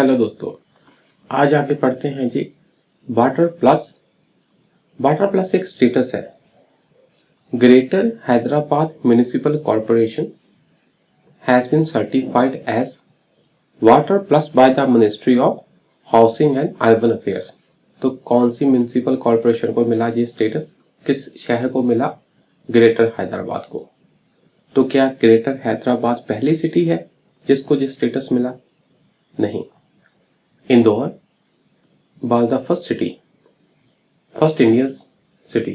Hello दोस्तों, आज आगे पढ़ते हैं जी। वाटर प्लस एक स्टेटस है। Greater Hyderabad Municipal Corporation has been certified as water plus by the ministry of Housing and Urban Affairs. तो कौन सी म्युनिसिपल कॉर्पोरेशन को मिला ये स्टेटस? किस शहर को मिला? ग्रेटर हैदराबाद को। तो क्या ग्रेटर हैदराबाद पहली सिटी है जिसको ये स्टेटस मिला? नहीं। Indore was the first Indian city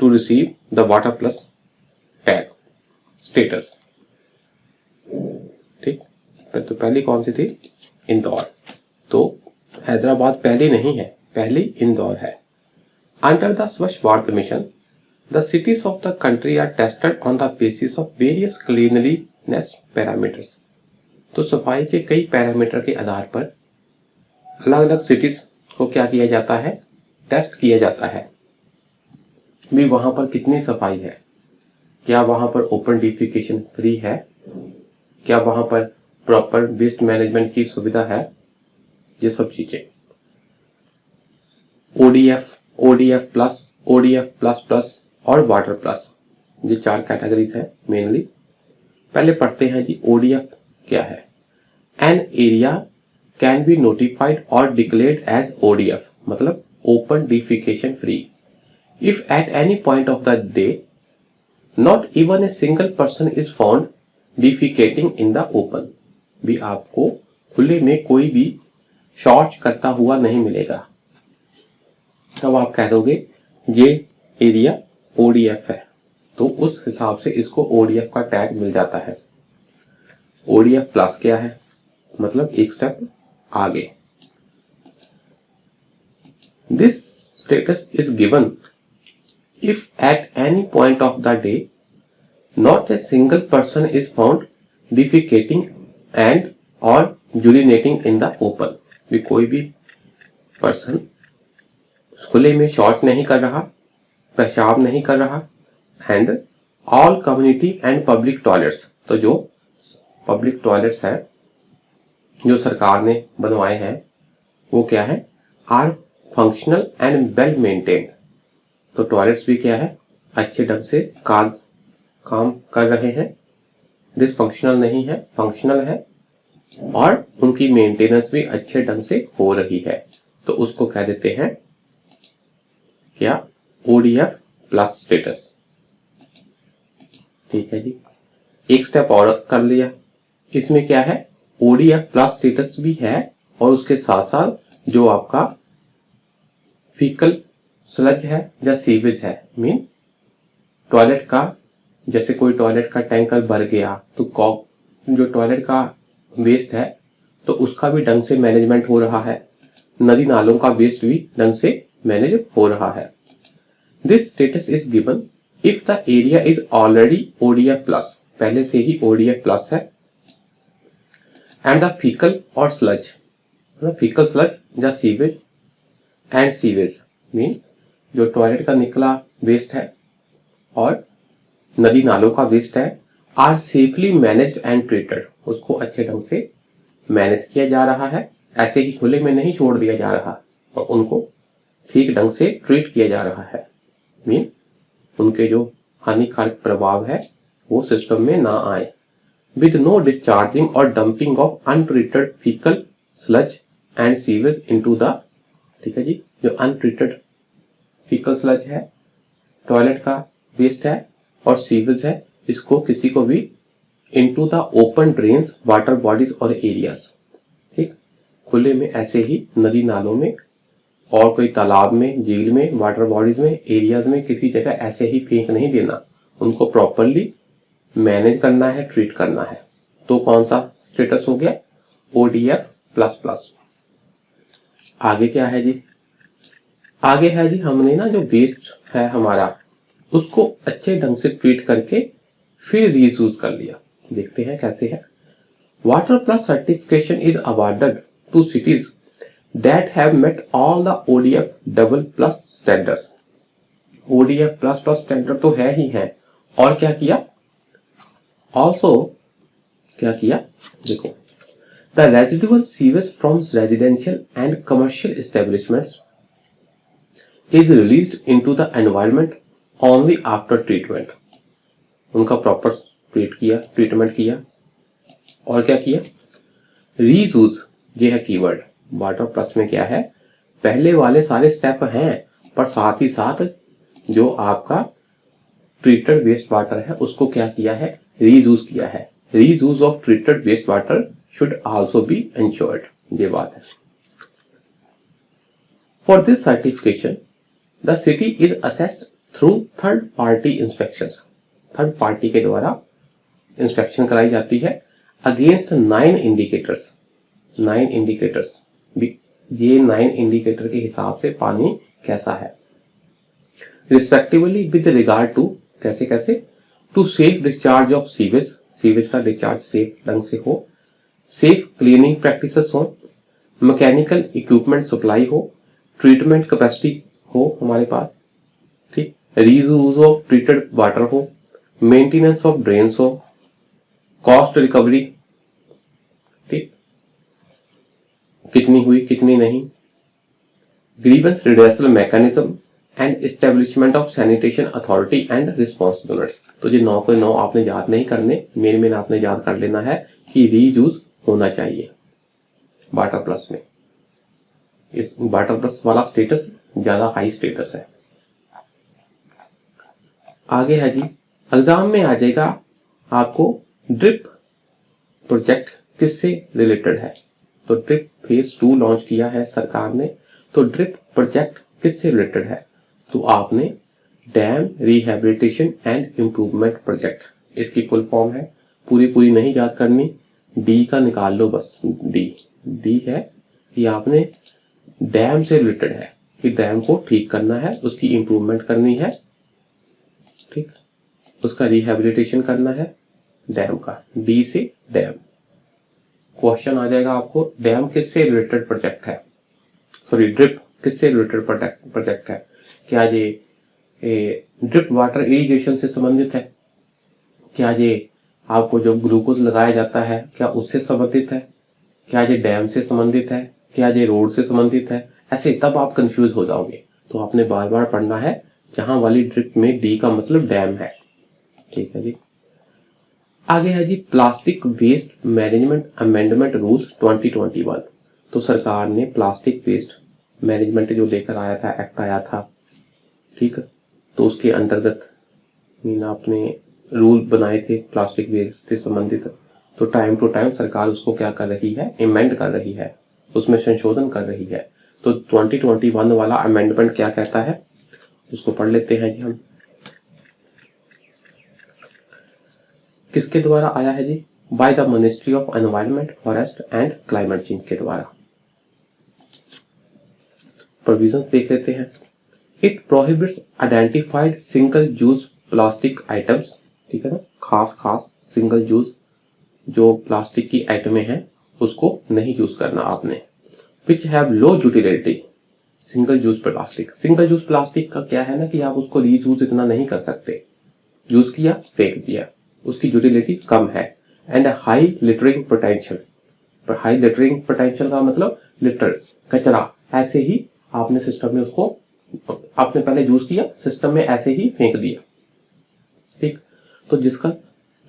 to receive the water plus tag status। ठीक, तो पहली कौन सी थी? इंदौर। तो हैदराबाद पहली नहीं है, पहली इंदौर है। अंडर द स्वच्छ Bharat mission the cities of the country are tested on the basis of various cleanliness parameters। तो सफाई के कई पैरामीटर के आधार पर अलग अलग सिटीज को क्या किया जाता है? टेस्ट किया जाता है भी वहां पर कितनी सफाई है, क्या वहां पर ओपन डिफिकेशन फ्री है, क्या वहां पर प्रॉपर वेस्ट मैनेजमेंट की सुविधा है, ये सब चीजें। ओडीएफ प्लस और वाटर प्लस, ये चार कैटेगरीज है मेनली। पहले पढ़ते हैं जी ओडीएफ क्या है। An area can be notified और डिक्लेयर्ड एज ओडीएफ, मतलब open defecation free, if at any point of the day not even a single person is found defecating in the open. भी आपको खुले में कोई भी शौच करता हुआ नहीं मिलेगा। तब आप कह दोगे ये एरिया ओडीएफ है, तो उस हिसाब से इसको ओडीएफ का टैग मिल जाता है। ओडीएफ प्लस क्या है? मतलब एक स्टेप आगे। This status is given if at any point of the day not a single person is found defecating and और यूरिनेटिंग इन द ओपन। भी कोई भी पर्सन खुले में शौच नहीं कर रहा, पेशाब नहीं कर रहा। And all community and public toilets, तो जो पब्लिक टॉयलेट्स है जो सरकार ने बनवाए हैं वो क्या है? Are functional and well maintained. तो टॉयलेट्स भी क्या है? अच्छे ढंग से काम कर रहे हैं, डिसफंक्शनल नहीं है, फंक्शनल है, और उनकी मेंटेनेंस भी अच्छे ढंग से हो रही है। तो उसको कह देते हैं क्या? ODF plus status. ठीक है जी, एक स्टेप और कर लिया। इसमें क्या है? ओडीएफ प्लस स्टेटस भी है और उसके साथ साथ जो आपका फीकल स्लज है या सीवेज है, मीन टॉयलेट का, जैसे कोई टॉयलेट का टैंकर भर गया तो जो टॉयलेट का वेस्ट है तो उसका भी ढंग से मैनेजमेंट हो रहा है, नदी नालों का वेस्ट भी ढंग से मैनेज हो रहा है। This status is given if the area is already ODF plus, पहले से ही ओडीएफ प्लस है, एंड द फीकल और स्लज, फीकल स्लज या सीवेज एंड सीवेज मीन जो टॉयलेट का निकला वेस्ट है और नदी नालों का वेस्ट है, are safely managed and treated, उसको अच्छे ढंग से मैनेज किया जा रहा है, ऐसे ही खुले में नहीं छोड़ दिया जा रहा और उनको ठीक ढंग से ट्रीट किया जा रहा है। मीन उनके जो हानिकारक प्रभाव है वो सिस्टम में ना आए। with no discharging or dumping of untreated fecal sludge and sewage into the, ठीक है जी, जो untreated fecal sludge है, टॉयलेट का वेस्ट है और सीवेज है, इसको किसी को भी into the open drains, water bodies और एरियाज, ठीक, खुले में ऐसे ही नदी नालों में और कोई तालाब में, झील में, वाटर बॉडीज में, एरियाज में किसी जगह ऐसे ही फेंक नहीं देना, उनको प्रॉपरली मैनेज करना है, ट्रीट करना है। तो कौन सा स्टेटस हो गया? ODF plus plus. आगे क्या है जी? आगे है जी, हमने ना जो वेस्ट है हमारा उसको अच्छे ढंग से ट्रीट करके फिर रीयूज कर लिया। देखते हैं कैसे है। Water plus certification is awarded to cities that have met all the ODF double plus standards. ODF plus plus standard तो है ही है, और क्या किया? ऑल्सो क्या किया? देखो, The residual sewage from residential and commercial establishments is released into the environment only after treatment. उनका प्रॉपर ट्रीटमेंट किया और क्या किया, रीयूज, ये है कीवर्ड। वाटर प्लस में क्या है, पहले वाले सारे स्टेप हैं पर साथ ही साथ जो आपका ट्रीटेड वेस्ट वाटर है उसको क्या किया है, रीयूज किया है। Reuse of treated waste water should also be ensured, ये बात है। For this certification the city is assessed through third party inspections. Third party के द्वारा इंस्पेक्शन कराई जाती है अगेंस्ट 9 इंडिकेटर्स। 9 इंडिकेटर्स, ये 9 इंडिकेटर के हिसाब से पानी कैसा है, रिस्पेक्टिवली विद रिगार्ड टू, कैसे कैसे, to safe discharge of sewage, sewage का डिस्चार्ज सेफ ढंग से हो, सेफ क्लीनिंग प्रैक्टिसेस हो, मैकेनिकल इक्विपमेंट सप्लाई हो, ट्रीटमेंट कैपेसिटी हो हमारे पास, ठीक, रीयूज ऑफ ट्रीटेड वाटर हो, मेंटेनेंस ऑफ ड्रेन्स हो, कॉस्ट रिकवरी, ठीक, कितनी हुई कितनी नहीं, grievance redressal mechanism and establishment of sanitation authority and response units. तो ये 9 के 9 आपने याद नहीं करने, मेन आपने याद कर लेना है कि रीयूज होना चाहिए वाटर प्लस में। इस वाटर प्लस वाला स्टेटस ज्यादा हाई स्टेटस है। आगे है जी, एग्जाम में आ जाएगा आपको ड्रिप प्रोजेक्ट किससे रिलेटेड है। तो ड्रिप फेज 2 लॉन्च किया है सरकार ने, तो ड्रिप प्रोजेक्ट किससे रिलेटेड है, तो आपने dam rehabilitation and improvement project, इसकी फुल फॉर्म है, पूरी नहीं याद करनी, डी का निकाल लो बस, डी है कि आपने डैम से रिलेटेड है कि डैम को ठीक करना है, उसकी इंप्रूवमेंट करनी है, ठीक, उसका रिहेबिलिटेशन करना है डैम का, डी से डैम। क्वेश्चन आ जाएगा आपको, डैम किससे रिलेटेड प्रोजेक्ट है, सॉरी ड्रिप किससे रिलेटेड प्रोजेक्ट है, क्या ये ड्रिप वाटर इरिगेशन से संबंधित है, क्या ये आपको जो ग्लूकोज लगाया जाता है क्या उससे संबंधित है, क्या ये डैम से संबंधित है, क्या ये रोड से संबंधित है, ऐसे तब आप कंफ्यूज हो जाओगे। तो आपने बार बार पढ़ना है, जहां वाली ड्रिप में डी का मतलब डैम है, ठीक है जी। आगे है जी plastic waste management amendment rules 2021। तो सरकार ने प्लास्टिक वेस्ट मैनेजमेंट जो लेकर आया था, एक्ट आया था, ठीक, तो उसके अंतर्गत आपने रूल बनाए थे प्लास्टिक वेस्ट से संबंधित। तो टाइम टू टाइम सरकार उसको क्या कर रही है, अमेंड कर रही है, उसमें संशोधन कर रही है। तो 2021 वाला अमेंडमेंट क्या कहता है, उसको पढ़ लेते हैं जी हम। किसके द्वारा आया है जी, by the ministry of environment, forest and climate change के द्वारा। प्रोविजंस देख लेते हैं। It prohibits identified single use plastic items, ठीक है ना, खास सिंगल यूज जो प्लास्टिक की आइटमें हैं उसको नहीं यूज करना आपने। Which have low utility, single use plastic, single use plastic का क्या है ना कि आप उसको रीयूज इतना नहीं कर सकते, यूज किया फेंक दिया, उसकी यूटिलिटी कम है। एंड हाई लिटरिंग पोटेंशियल, पर हाई लिटरिंग पोटेंशियल का मतलब लिटर कचरा, ऐसे ही आपने सिस्टम में उसको आपने पहले यूज किया, सिस्टम में ऐसे ही फेंक दिया, ठीक। तो जिसका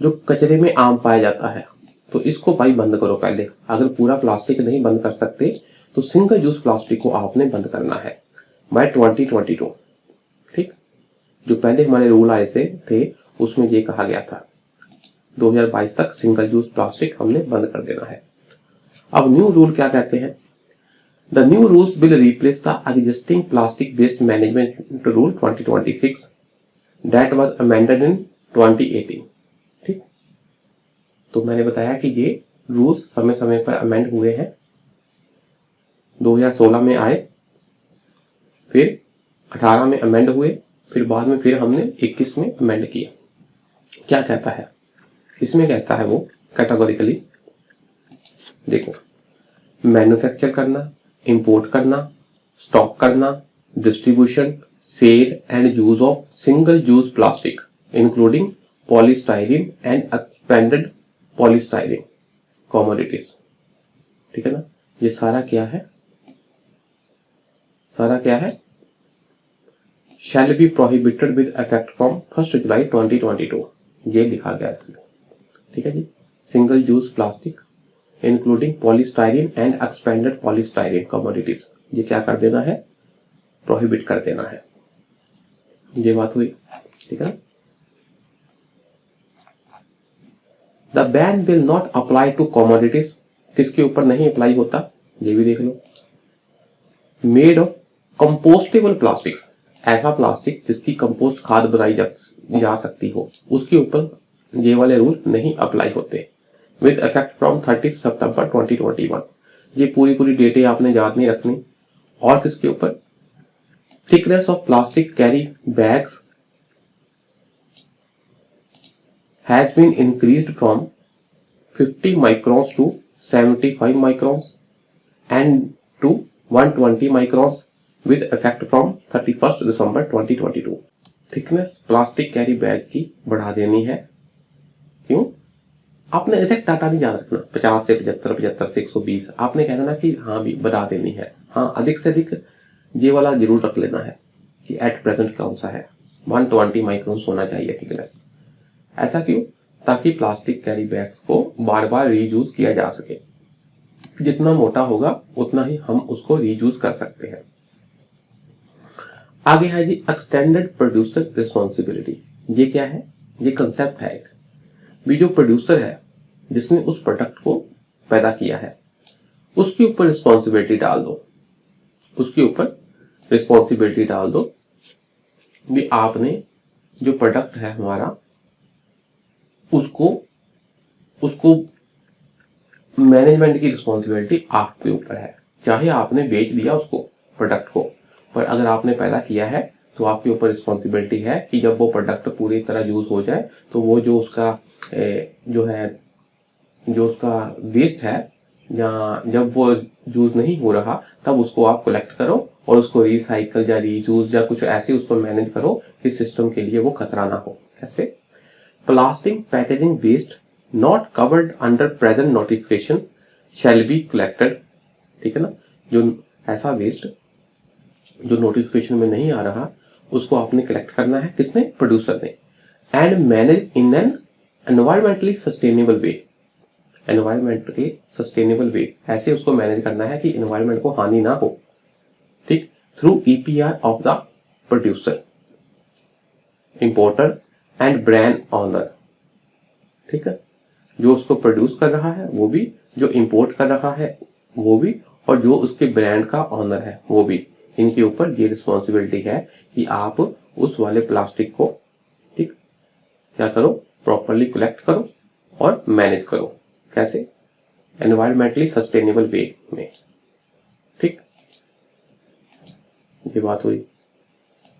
जो कचरे में आम पाया जाता है, तो इसको भाई बंद करो पहले। अगर पूरा प्लास्टिक नहीं बंद कर सकते तो सिंगल यूज प्लास्टिक को आपने बंद करना है बाय 2022, ठीक। जो पहले हमारे रूल आए थे उसमें ये कहा गया था 2022 तक सिंगल यूज प्लास्टिक हमने बंद कर देना है। अब न्यू रूल क्या कहते हैं, the new rules will replace the existing plastic waste management rule 2026 that was amended in 2018, ठीक। तो मैंने बताया कि ये रूल्स समय समय पर अमेंड हुए हैं, 2016 में आए, फिर 18 में अमेंड हुए, फिर बाद में फिर हमने 21 में अमेंड किया। क्या कहता है इसमें, कहता है वो कैटेगोरिकली, देखो, मैन्युफैक्चर करना, इंपोर्ट करना, स्टॉक करना, distribution, sale and use of single use plastic including polystyrene and expanded polystyrene commodities, ठीक है ना। ये सारा क्या है, सारा क्या है, shall be prohibited with effect from 1 July 2022, ये लिखा गया इसमें, ठीक है जी। Single use plastic including polystyrene and expanded polystyrene commodities, ये क्या कर देना है, प्रोहिबिट कर देना है, ये बात हुई, ठीक है ना। The ban will not apply to commodities, किसके ऊपर नहीं अप्लाई होता, ये भी देख लो। मेड ऑफ कंपोस्टेबल प्लास्टिक्स, ऐसा प्लास्टिक जिसकी कंपोस्ट खाद बनाई जा सकती हो, उसके ऊपर ये वाले रूल नहीं अप्लाई होते। विद इफेक्ट फ्रॉम 30 सितंबर 2021, ये पूरी डेटें आपने याद नहीं रखनी। और किसके ऊपर, thickness of plastic carry bags has been increased from 50 microns to 75 microns and to 120 microns with effect from 31 December 2022। Thickness plastic carry bag की बढ़ा देनी है, क्यों, आपने एग्जैक्ट डाटा नहीं याद रखना, 50 से 75, 75 से 120, आपने कहना ना कि हाँ भी बढ़ा देनी है। हाँ, अधिक से अधिक ये वाला जरूर रख लेना है कि एट प्रेजेंट कौन सा है, 120 माइक्रोन्स होना चाहिए थिकनेस। ऐसा क्यों, ताकि प्लास्टिक कैरी बैग्स को बार बार रीयूज किया जा सके, जितना मोटा होगा उतना ही हम उसको रीयूज कर सकते हैं। आगे है जी एक्सटेंडेड प्रोड्यूसर रिस्पॉन्सिबिलिटी, ये क्या है, ये कंसेप्ट है एक भी, जो प्रोड्यूसर है जिसने उस प्रोडक्ट को पैदा किया है उसके ऊपर रिस्पॉन्सिबिलिटी डाल दो, उसके ऊपर रिस्पॉन्सिबिलिटी डाल दो भी, आपने जो प्रोडक्ट है हमारा उसको मैनेजमेंट की रिस्पॉन्सिबिलिटी आपके ऊपर है। चाहे आपने बेच दिया उसको प्रोडक्ट को, पर अगर आपने पैदा किया है तो आपके ऊपर रिस्पॉन्सिबिलिटी है कि जब वो प्रोडक्ट पूरी तरह यूज हो जाए तो वो जो उसका जो उसका वेस्ट है, या जब वो यूज नहीं हो रहा तब उसको आप कलेक्ट करो और उसको रिसाइकल या रीयूज या कुछ ऐसे उसको मैनेज करो कि सिस्टम के लिए वो खतरा ना हो। कैसे, plastic packaging waste not covered under present notification shall be collected, ठीक है ना। जो ऐसा वेस्ट जो नोटिफिकेशन में नहीं आ रहा उसको आपने कलेक्ट करना है, किसने, प्रोड्यूसर ने, and manage in an environmentally sustainable way, environment के सस्टेनेबल वे, ऐसे उसको मैनेज करना है कि एनवायरमेंट को हानि ना हो, ठीक, through EPR of the producer, importer and brand honour, ठीक है, जो उसको प्रोड्यूस कर रहा है वो भी, जो इंपोर्ट कर रहा है वो भी, और जो उसके ब्रांड का ऑनर है वो भी, इनके ऊपर ये रिस्पॉन्सिबिलिटी है कि आप उस वाले प्लास्टिक को, ठीक, क्या करो, प्रॉपरली कलेक्ट करो और मैनेज करो, कैसे, एनवायरमेंटली सस्टेनेबल वे में, ठीक, ये बात हुई।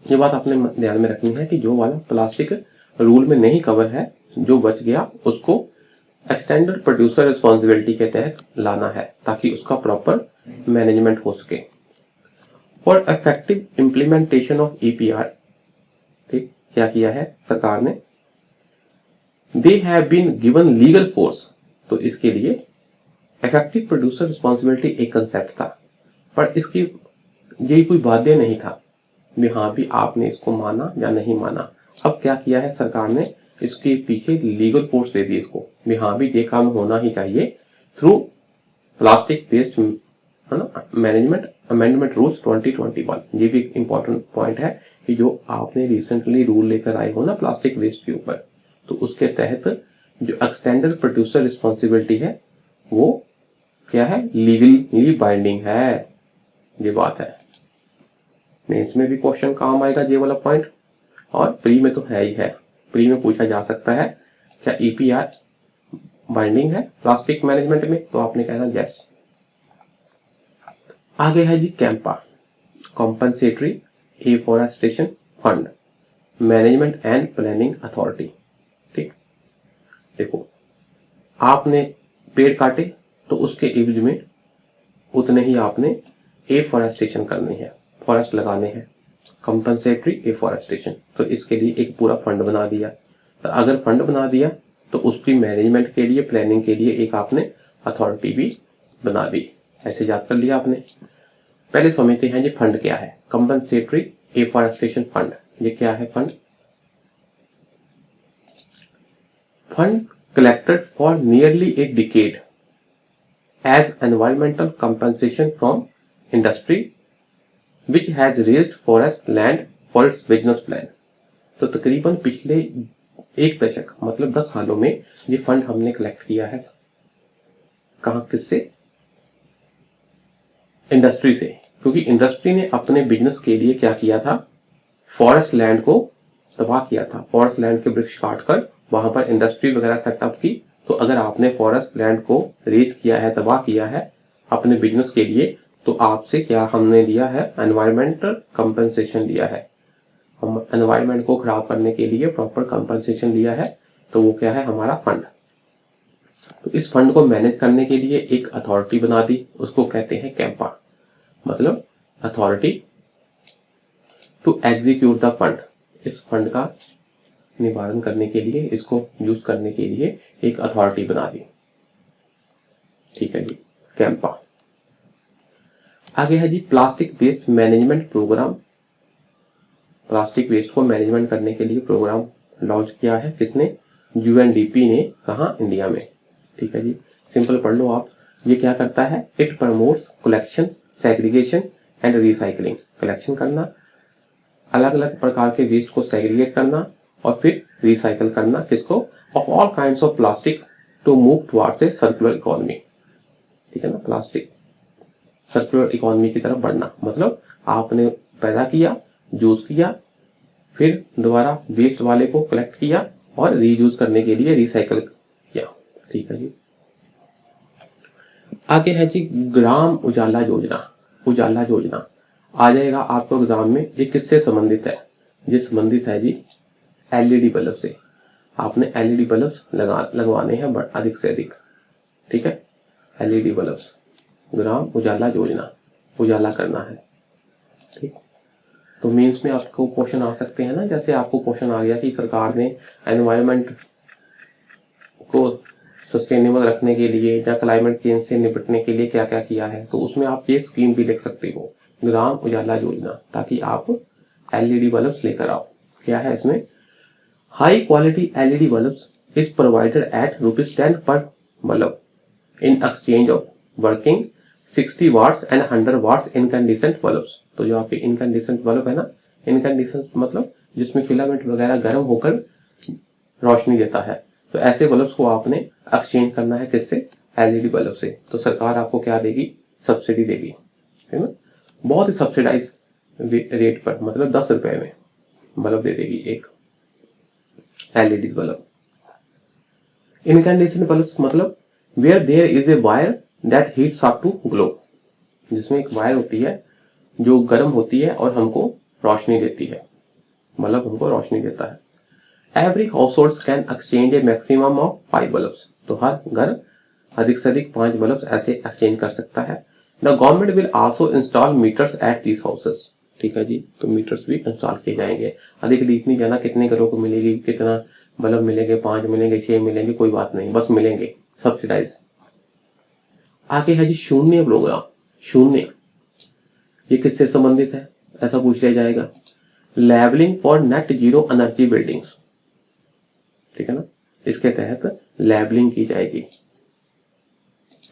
ये बात आपने ध्यान में रखनी है कि जो वाला प्लास्टिक रूल में नहीं कवर है, जो बच गया उसको एक्सटेंडेड प्रोड्यूसर रिस्पॉन्सिबिलिटी के तहत लाना है ताकि उसका प्रॉपर मैनेजमेंट हो सके। For effective implementation of EPR, ठीक, क्या किया है सरकार ने, they have been given legal force, तो इसके लिए इफेक्टिव प्रोड्यूसर रिस्पॉन्सिबिलिटी एक कंसेप्ट था, पर इसकी यही कोई बाध्य नहीं था भी हाँ भी आपने इसको माना या नहीं माना। अब क्या किया है सरकार ने, इसके पीछे लीगल फोर्स दे दी इसको भी हाँ भी ये काम होना ही चाहिए थ्रू प्लास्टिक वेस्ट, है ना, मैनेजमेंट अमेंडमेंट रूल्स 2021। ये भी एक इंपॉर्टेंट पॉइंट है कि जो आपने रिसेंटली रूल लेकर आए हो ना प्लास्टिक वेस्ट के ऊपर, तो उसके तहत जो एक्सटेंडेड प्रोड्यूसर रिस्पॉन्सिबिलिटी है वो क्या है, लीगली बाइंडिंग है, ये बात है। मेंस में भी क्वेश्चन काम आएगा ये वाला पॉइंट, और प्री में तो है ही है, प्री में पूछा जा सकता है क्या ईपीआर बाइंडिंग है प्लास्टिक मैनेजमेंट में, तो आपने कहना यस। आगे है जी CAMPA, compensatory afforestation fund management and planning authority, ठीक, देखो आपने पेड़ काटे तो उसके एवज में उतने ही आपने एफॉरेस्टेशन करनी है, फॉरेस्ट लगाने हैं, कंपनसेटरी एफॉरेस्टेशन, तो इसके लिए एक पूरा फंड बना दिया। तो अगर फंड बना दिया तो उसकी मैनेजमेंट के लिए, प्लानिंग के लिए एक आपने अथॉरिटी भी बना दी। ऐसे याद कर लिया आपने। पहले समझते हैं ये फंड क्या है। Compensatory afforestation fund. ये क्या है fund? Fund collected for nearly a decade as environmental compensation from industry which has raised forest land for its business plan। तो तकरीबन पिछले एक दशक मतलब 10 सालों में ये फंड हमने कलेक्ट किया है। कहां, किससे? इंडस्ट्री से। क्योंकि इंडस्ट्री ने अपने बिजनेस के लिए क्या किया था? फॉरेस्ट लैंड को तबाह किया था। फॉरेस्ट लैंड के वृक्ष काटकर वहां पर इंडस्ट्री वगैरह सेटअप की। तो अगर आपने फॉरेस्ट लैंड को रेज किया है, तबाह किया है अपने बिजनेस के लिए, तो आपसे क्या हमने लिया है? एनवायरमेंटल कंपनसेशन लिया है। हम एनवायरमेंट को खराब करने के लिए प्रॉपर कंपनसेशन लिया है। तो वो क्या है? हमारा फंड। तो इस फंड को मैनेज करने के लिए एक अथॉरिटी बना दी, उसको कहते हैं कैंपा, मतलब authority to execute the fund. इस फंड का निवारण करने के लिए, इसको यूज करने के लिए एक अथॉरिटी बना दी। ठीक है जी, कैंपा। आगे है जी plastic waste management programme. Plastic waste को मैनेजमेंट करने के लिए प्रोग्राम लॉन्च किया है। किसने? यूएनडीपी ने। कहा? इंडिया में। ठीक है जी, सिंपल पढ़ लो आप। ये क्या करता है? It promotes collection, segregation and recycling. Collection करना, अलग अलग प्रकार के वेस्ट को सेग्रीगेट करना और फिर रिसाइकल करना। किसको? Of all kinds of plastic to move towards a circular economy. ठीक है ना, प्लास्टिक सर्कुलर इकोनॉमी की तरफ बढ़ना। मतलब आपने पैदा किया, यूज किया, फिर दोबारा वेस्ट वाले को कलेक्ट किया और रीयूज करने के लिए रिसाइकल किया। ठीक है जी। आगे है जी ग्राम उजाला योजना। उजाला योजना आ जाएगा आपको एग्जाम में। ये किससे संबंधित है? ये संबंधित है जी एलईडी बल्ब से। आपने एलईडी बल्ब लगवाने हैं अधिक से अधिक। ठीक है, एलईडी बल्ब, ग्राम उजाला योजना, उजाला करना है। ठीक, तो मीन्स में आपको क्वेश्चन आ सकते हैं ना, जैसे आपको क्वेश्चन आ गया कि सरकार ने एनवायरनमेंट को सस्टेनेबल रखने के लिए या क्लाइमेट चेंज से निपटने के लिए क्या क्या किया है, तो उसमें आप ये स्कीम भी लिख सकते हो, ग्राम उजाला योजना, ताकि आप एलईडी बल्ब लेकर आओ। क्या है इसमें? High quality LED bulb is provided at ₹10 per bulb in exchange of working 60 watts and 100 watts incandescent bulbs. तो जो आपके इनकैंडिसेंट बल्ब है ना, इनकैंडिसेंट मतलब जिसमें फिलामेंट वगैरह गर्म होकर रोशनी देता है, तो ऐसे बल्ब्स को आपने एक्सचेंज करना है। किससे? एलईडी बल्ब से। तो सरकार आपको क्या देगी? सब्सिडी देगी, है ना, बहुत ही सब्सिडाइज रेट पर, मतलब 10 रुपए में बल्ब दे देगी एक एलईडी बल्ब। इनकैंडिसेंट बल्ब मतलब where there is a wire that heats up to glow, जिसमें एक वायर होती है जो गर्म होती है और हमको रोशनी देती है, बल्ब हमको रोशनी देता है। Every house hold can exchange A maximum of 5 bulbs. तो हर घर अधिक से अधिक 5 बल्ब ऐसे एक्सचेंज कर सकता है। The government will also install meters at these houses. ठीक है जी, तो मीटर्स भी इंस्टॉल किए जाएंगे। अधिक डीप नहीं जाना कितने घरों को मिलेगी, कितना बल्ब मिलेंगे, 5 मिलेंगे, 6 मिलेंगे, कोई बात नहीं, बस मिलेंगे सब्सिडाइज। आगे है जी शून्य प्रोग्राम। शून्य ये किससे संबंधित है? ऐसा पूछ लिया जाएगा। Labelling for net zero energy buildings. ठीक है ना, इसके तहत लेबलिंग की जाएगी।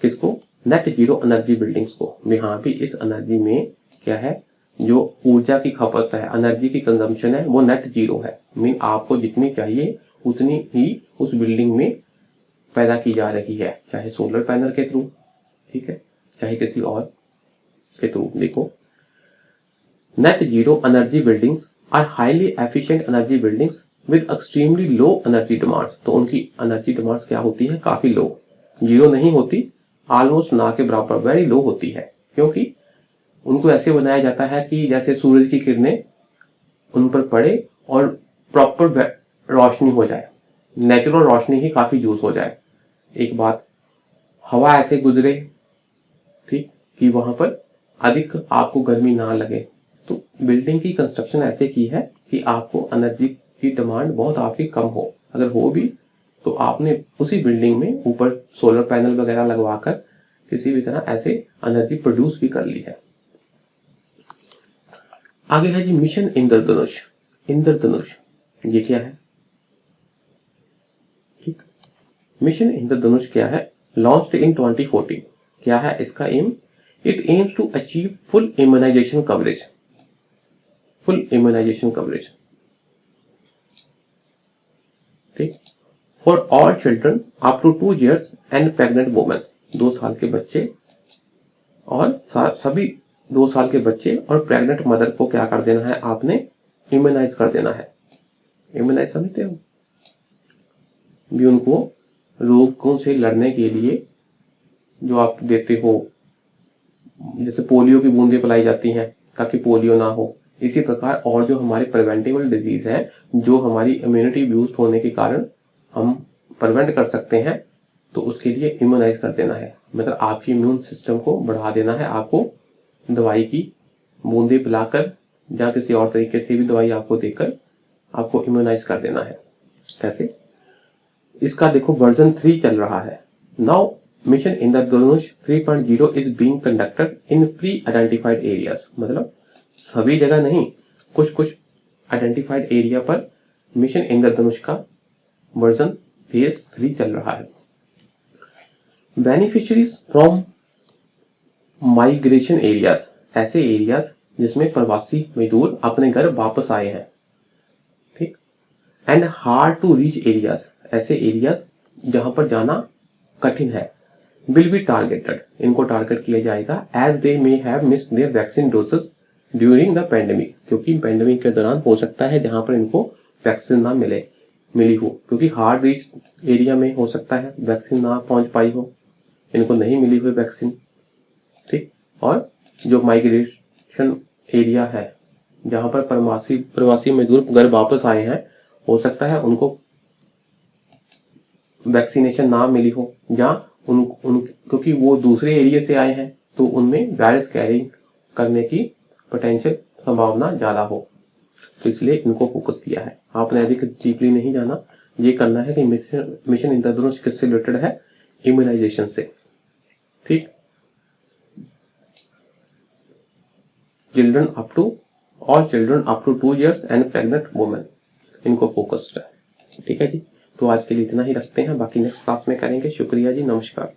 किसको? नेट जीरो एनर्जी बिल्डिंग्स को। यहाँ भी इस एनर्जी में क्या है, जो ऊर्जा की खपत है, एनर्जी की कंजम्पशन है, वो नेट जीरो है। मीन आपको जितनी चाहिए उतनी ही उस बिल्डिंग में पैदा की जा रही है, चाहे सोलर पैनल के थ्रू, ठीक है, चाहे किसी और के थ्रू। देखो, net zero energy buildings are highly efficient energy buildings with extremely low energy demands. तो उनकी एनर्जी डिमांड्स क्या होती है? काफी लो, जीरो नहीं होती, ऑलमोस्ट ना के बराबर, वेरी लो होती है। क्योंकि उनको ऐसे बनाया जाता है कि जैसे सूरज की किरणें उन पर पड़े और प्रॉपर रोशनी हो जाए, नेचुरल रोशनी ही काफी यूज हो जाए। एक बात, हवा ऐसे गुजरे, ठीक, कि वहां पर अधिक आपको गर्मी ना लगे। तो बिल्डिंग की कंस्ट्रक्शन ऐसे की है कि आपको एनर्जी की डिमांड बहुत आपकी कम हो। अगर हो भी तो आपने उसी बिल्डिंग में ऊपर सोलर पैनल वगैरह लगवाकर किसी भी तरह ऐसे एनर्जी प्रोड्यूस भी कर ली है। आगे है जी मिशन इंद्रधनुष। इंद्रधनुष ये क्या है? ठीक, मिशन इंद्रधनुष क्या है? Launched in 2014। क्या है इसका aim? It aims to achieve full immunization coverage. Full immunization coverage, ठीक, for all children up to 2 years and pregnant women. 2 साल के बच्चे और सभी 2 साल के बच्चे और प्रेग्नेंट मदर को क्या कर देना है आपने? इम्यूनाइज कर देना है। इम्यूनाइज समझते हो? भी उनको रोगों से लड़ने के लिए जो आप देते हो, जैसे पोलियो की बूंदें पिलाई जाती हैं ताकि पोलियो ना हो, इसी प्रकार और जो हमारे प्रिवेंटेबल डिजीज है, जो हमारी इम्यूनिटी बूस्ट होने के कारण हम प्रिवेंट कर सकते हैं, तो उसके लिए इम्यूनाइज कर देना है। मतलब आपकी इम्यून सिस्टम को बढ़ा देना है। आपको दवाई की बूंदे पिलाकर या किसी और तरीके से भी दवाई आपको देकर आपको इम्यूनाइज कर देना है। कैसे? इसका देखो वर्जन 3 चल रहा है। Now mission Indradhanush 3.0 is being conducted in pre identified areas. मतलब सभी जगह नहीं, कुछ कुछ आइडेंटिफाइड एरिया पर मिशन इंद्रधनुष का वर्जन फेज 3 चल रहा है। बेनिफिशियरीज फ्रॉम माइग्रेशन एरियाज, ऐसे एरियाज जिसमें प्रवासी मजदूर अपने घर वापस आए हैं, ठीक, and hard to reach areas, ऐसे एरियाज जहां पर जाना कठिन है, विल बी टारगेटेड, इनको टारगेट किया जाएगा, as they may have missed their vaccine doses during the pandemic, क्योंकि पेंडेमिक के दौरान हो सकता है जहां पर इनको वैक्सीन ना मिली हो, क्योंकि हार्ड रीच एरिया में हो सकता है वैक्सीन ना पहुंच पाई हो, इनको नहीं मिली हुई वैक्सीन, ठीक। और जो माइग्रेशन एरिया है जहां पर प्रवासी मजदूर घर वापस आए हैं, हो सकता है उनको वैक्सीनेशन ना मिली हो, या क्योंकि वो दूसरे एरिया से आए हैं तो उनमें वायरस कैरिंग करने की पोटेंशियल संभावना ज्यादा हो, तो इसलिए इनको फोकस किया है। आपने अधिक डीपली नहीं जाना, ये करना है कि मिशन इंद्रधनुष किससे रिलेटेड है? इम्यूनाइजेशन से, ठीक। All children up to 2 years and pregnant women, इनको फोकस्ड है, ठीक है जी। तो आज के लिए इतना ही रखते हैं, बाकी नेक्स्ट क्लास में करेंगे। शुक्रिया जी, नमस्कार।